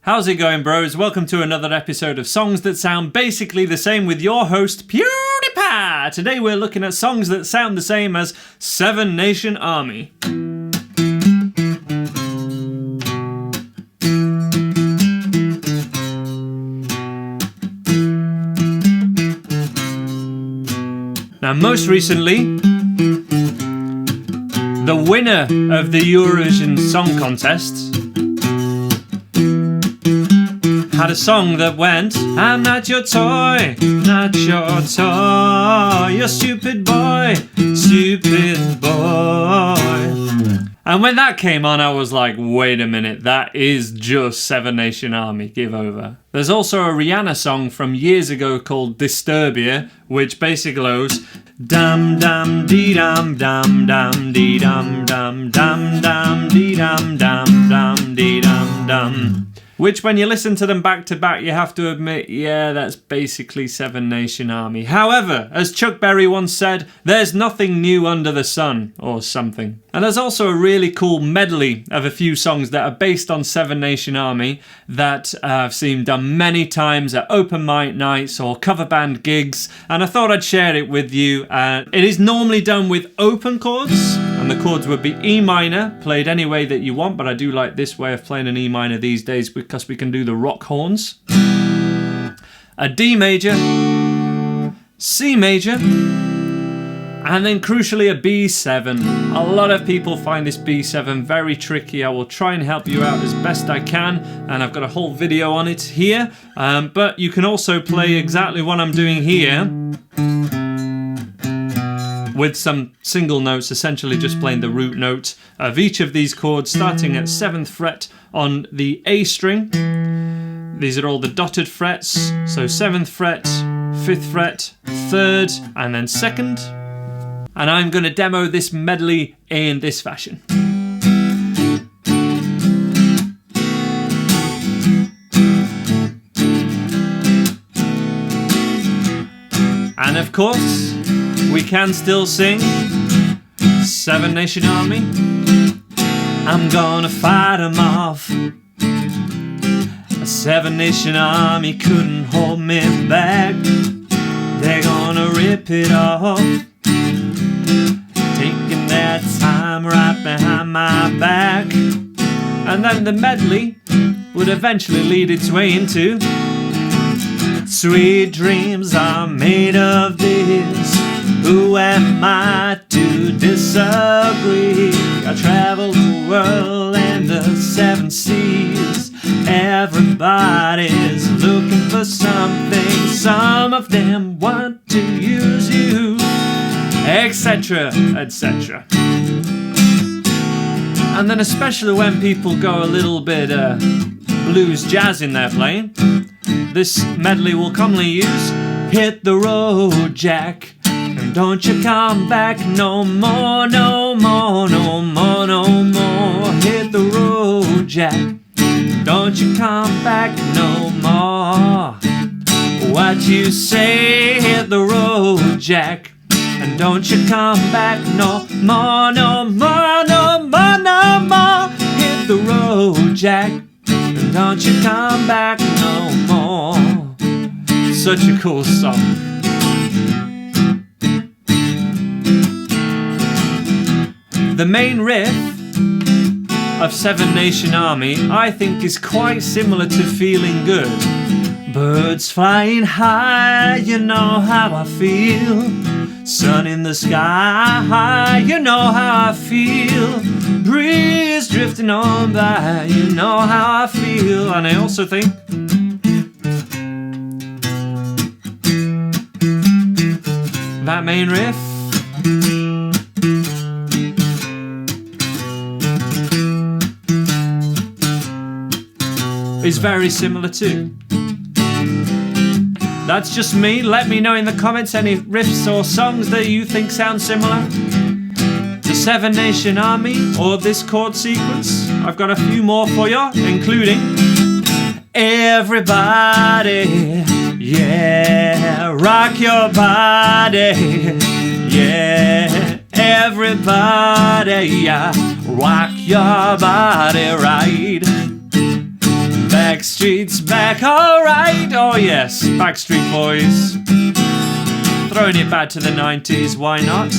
How's it going, bros? Welcome to another episode of Songs That Sound Basically the Same with your host, PewDiePie! Today we're looking at songs that sound the same as Seven Nation Army. Now, most recently, the winner of the Eurovision Song Contest had a song that went, I'm not your toy, not your toy, you stupid boy, stupid boy. And when that came on, I was like, wait a minute, that is just Seven Nation Army, give over. There's also a Rihanna song from years ago called Disturbia, which basically goes, dum dum dee dum dum dum dee dum dum dum dum dee dum dum dum dee dum dum. Which, when you listen to them back to back, you have to admit, yeah, that's basically Seven Nation Army. However, as Chuck Berry once said, there's nothing new under the sun, or something. And there's also a really cool medley of a few songs that are based on Seven Nation Army that I've seen done many times at open mic nights or cover band gigs, and I thought I'd share it with you. It is normally done with open chords, and the chords would be E minor, played any way that you want, but I do like this way of playing an E minor these days because we can do the rock horns. A D major, C major, and then crucially a B7. A lot of people find this B7 very tricky. I will try and help you out as best I can, and I've got a whole video on it here. But you can also play exactly what I'm doing here, with some single notes, essentially just playing the root note of each of these chords, starting at 7th fret on the A string. These are all the dotted frets, so 7th fret, 5th fret, 3rd, and then 2nd. And I'm going to demo this medley in this fashion. And of course, we can still sing Seven Nation Army. I'm gonna fight 'em off. A Seven Nation Army couldn't hold me back. They're gonna rip it off, taking their time right behind my back. And then the medley would eventually lead its way into sweet dreams are made of this. Who am I to disagree? I travel the world and the 7 seas. Everybody's looking for something. Some of them want to use you, etc., etc. And then especially when people go a little bit blues jazz in their playing, this medley will commonly use Hit the Road, Jack. Don't you come back no more, no more, no more, no more. Hit the road, Jack. Don't you come back no more. What you say, hit the road, Jack. And don't you come back no more, no more, no more, no more. Hit the road, Jack. And don't you come back no more. Such a cool song. The main riff of Seven Nation Army, I think, is quite similar to Feeling Good. Birds flying high, you know how I feel. Sun in the sky, you know how I feel. Breeze drifting on by, you know how I feel. And I also think that main riff is very similar too. That's just me. Let me know in the comments any riffs or songs that you think sound similar to Seven Nation Army or this chord sequence. I've got a few more for you, including Everybody, yeah, rock your body, yeah, everybody, yeah, rock your body right. Backstreet's back, alright. Oh yes, Backstreet Boys. Throwing it back to the 90s, why not?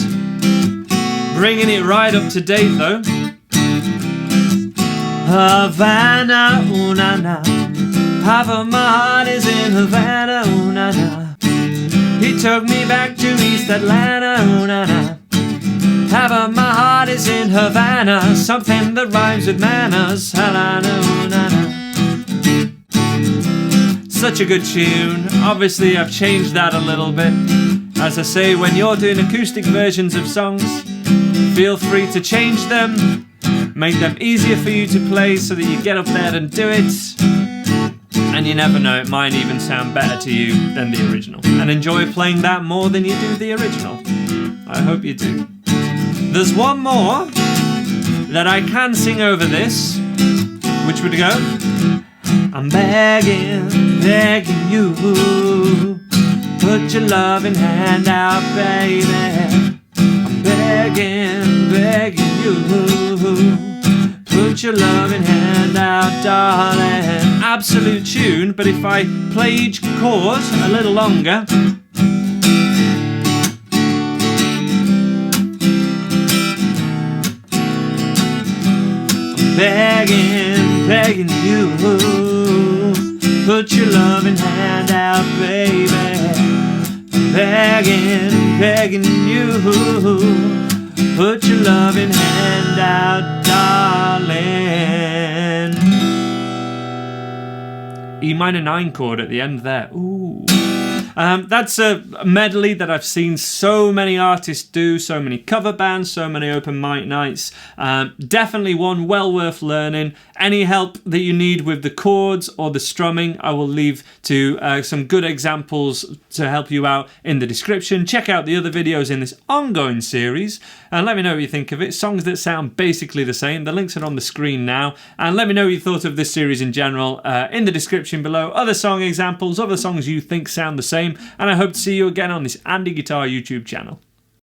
Bringing it right up to date though. Havana, ooh na na. Half of my heart is in Havana, ooh na na. He took me back to East Atlanta, ooh na na. Half of my heart is in Havana, something that rhymes with manners, Havana, ooh na na. Such a good tune. Obviously I've changed that a little bit. As I say, when you're doing acoustic versions of songs, feel free to change them. Make them easier for you to play so that you get up there and do it. And you never know, it might even sound better to you than the original. And enjoy playing that more than you do the original. I hope you do. There's one more that I can sing over this, which would go, I'm begging, begging you, put your loving hand out, baby. I'm begging, begging you, put your loving hand out, darling. Absolute tune, but if I play each chord a little longer. I'm begging, begging you, put your loving hand out, baby. I'm begging, begging you, put your loving hand out, darling. E minor 9 chord at the end there. Ooh. That's a medley that I've seen so many artists do, so many cover bands, so many open mic nights. Definitely one well worth learning. Any help that you need with the chords or the strumming, I will leave to some good examples to help you out in the description. Check out the other videos in this ongoing series and let me know what you think of it. Songs that sound basically the same. The links are on the screen now. And let me know what you thought of this series in general in the description below. Other song examples, other songs you think sound the same. And I hope to see you again on this Andy Guitar YouTube channel.